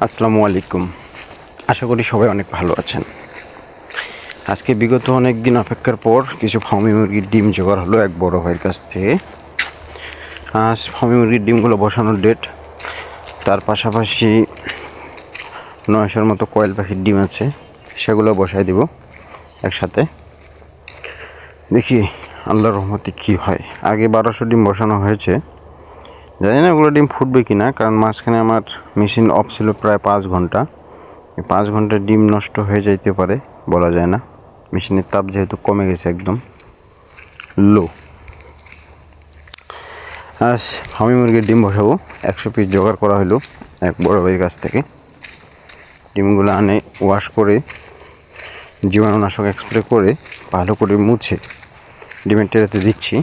আসসালামু আলাইকুম। আশা করি সবাই অনেক ভালো আছেন। আজকে বিগত অনেক দিন অপেক্ষার পর কিছু ফার্মি মুরগির ডিম জোগাড় হলো এক বড় ভাইয়ের কাছ থেকে। আজ ফার্মি মুরগির ডিমগুলো বসানোর ডেট। তার পাশাপাশি 900-র মতো কয়েল পাখির ডিম আছে, সেগুলো বসাই দেব একসাথে। দেখি আল্লাহর রহমতে কী হয়। আগে 1200 ডিম বসানো হয়েছে, জানি না ওগুলো ডিম ফুটবে কি না, কারণ মাঝখানে আমার মেশিন অফ ছিল প্রায় 5 ঘন্টা। এই 5 ঘন্টা ডিম নষ্ট হয়ে যাইতে পারে, বলা যায় না। মেশিনের তাপ যেহেতু কমে গেছে একদম লো। আজ ফার্মি মুরগির ডিম বসাবো। 100 পিস জোগাড় করা হলো এক বড় ভাইয়ের কাছ থেকে। ডিমগুলো আনে ওয়াশ করে জীবাণুনাশক স্প্রে করে ভালো করে মুছে ডিমের টেরেতে দিচ্ছি।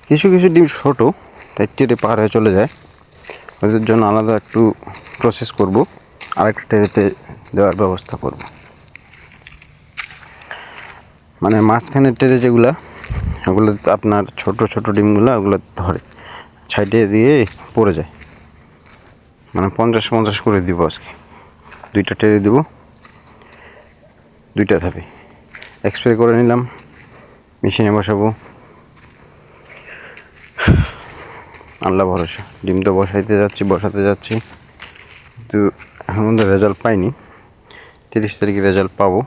কিছু কিছু ডিম ছোটো, তাই টেরে পার হয়ে চলে যায়। ওদের জন্য আলাদা একটু প্রসেস করব, আরেকটা টেরেতে দেওয়ার ব্যবস্থা করব। মানে মাঝখানের টেরে যেগুলো, ওগুলো আপনার ছোট ছোট ডিমগুলো ওগুলো ধরে সাইডে দিয়ে পড়ে যায়। মানে 50-50 করে দিব আজকে। 2টা টেরে দিব, 2টা ধাপে স্প্রে করে নিলাম, মেশিনে বসাবো। আল্লাহ ভরসা। ডিম তো বসাতে যাচ্ছি, কিন্তু এখন পর্যন্ত রেজাল্ট পাইনি। 30 তারিখে রেজাল্ট পাবো,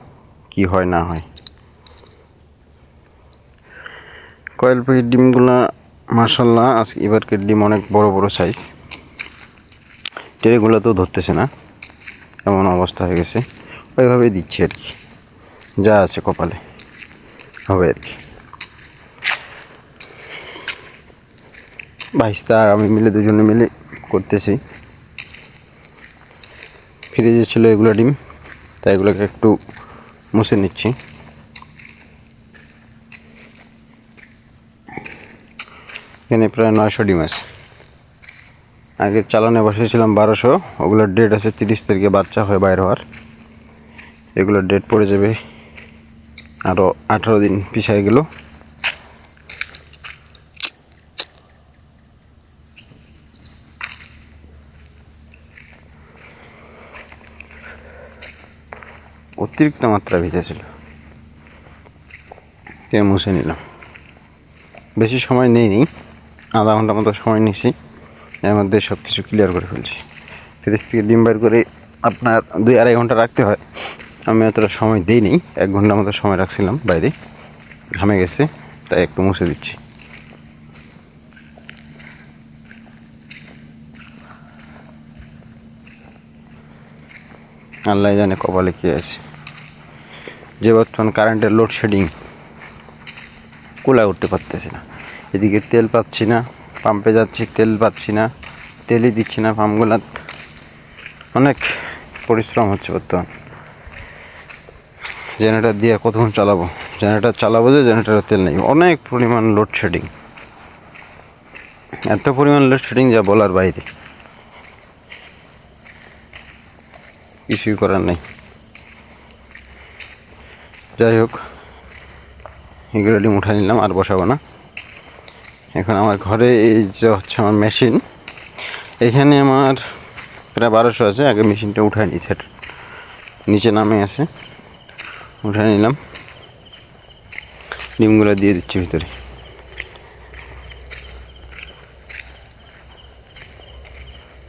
কি হয় না হয়। কয়েল পাখির ডিমগুলো মাশাআল্লাহ আজ এবারকের ডিম অনেক বড় বড় সাইজ। টেরেগুলো তো ধরতেছে না, এমন অবস্থা হয়ে গেছে। ওইভাবেই দিচ্ছি আর কি, যা আছে কপালে হবে আর কি। ভাইস্তা আর আমি মিলে দুজনে মিলে করতেছি। ফ্রিজে ছিল এগুলো ডিম, তাই এগুলোকে একটু মুছে নিচ্ছি। এখানে প্রায় 900 ডিম আছে। আগের চালানে বসেছিলাম 1200, ওগুলোর ডেট আছে 30 তারিখে বাচ্চা হয়ে বাইর হওয়ার। এগুলোর ডেট পড়ে যাবে আরও 18 দিন পিছিয়ে গেল। অতিরিক্ত মাত্রা ভিজে ছিল, মুছে নিলাম। বেশি সময় নেইনি, আধা ঘন্টা মতো সময় নিয়েছি। এর মধ্যে সব কিছু ক্লিয়ার করে ফেলছি। ফ্রিজ থেকে ডিম বের করে আপনার 2-2.5 ঘন্টা রাখতে হয়। আমি অতটা সময় দিইনি, 1 ঘন্টার মতো সময় রাখছিলাম বাইরে। ঘামে গেছে, তাই একটু মুছে দিচ্ছি। আল্লাহ জানে কপালে কী আছে। যে বর্তমান কারেন্টের লোডশেডিং, কুলায় উঠতে পারতেছি না। এদিকে তেল পাচ্ছি না, পাম্পে যাচ্ছি তেল পাচ্ছি না, তেলই দিচ্ছি না পাম্পগুলা। অনেক পরিশ্রম হচ্ছে বর্তমান। জেনারেটর দিয়ে আর কতক্ষণ চালাবো? জেনারেটর চালাবো যে জেনারেটরে তেল নেই। অনেক পরিমাণ লোডশেডিং, এত পরিমাণ লোডশেডিং যা বলার বাইরে। কিছুই করার নেই। যাই হোক, এগুলো ডিম উঠে নিলাম, আর বসাবো না। এখন আমার ঘরে এই যে হচ্ছে আমার মেশিন, এখানে আমার প্রায় 1200 আছে। আগে মেশিনটা উঠায় নিয়েছে, নিচে নামে আছে, উঠায় নিলাম। ডিমগুলো দিয়ে দিচ্ছি ভিতরে।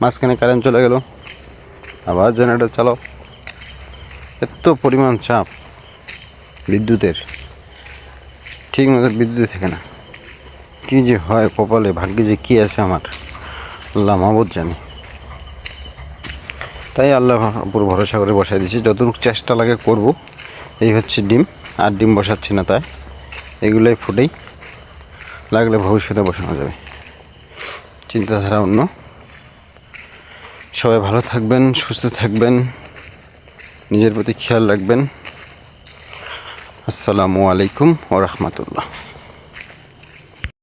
মাঝখানে কারেন্ট চলে গেল, আবার জেনারেটর চালাও। এত পরিমাণ চাপ বিদ্যুতের, ঠিক মতো বিদ্যুৎ থাকে না। কী যে হয় কপালে, ভাগ্যে যে কী আছে আমার, আল্লাহ মাবুদ জানে। তাই আল্লাহ উপর ভরসা করে বসাই দিচ্ছি। যতটুকু চেষ্টা লাগে করব। এই হচ্ছে ডিম, আর ডিম বসাচ্ছি না, তাই এগুলোই ফুটেই, লাগলে ভবিষ্যতে বসানো যাবে। চিন্তাধারা অন্য। সবাই ভালো থাকবেন, সুস্থ থাকবেন, নিজের প্রতি খেয়াল রাখবেন। আসসালামু আলাইকুম ওয়া রাহমাতুল্লাহ।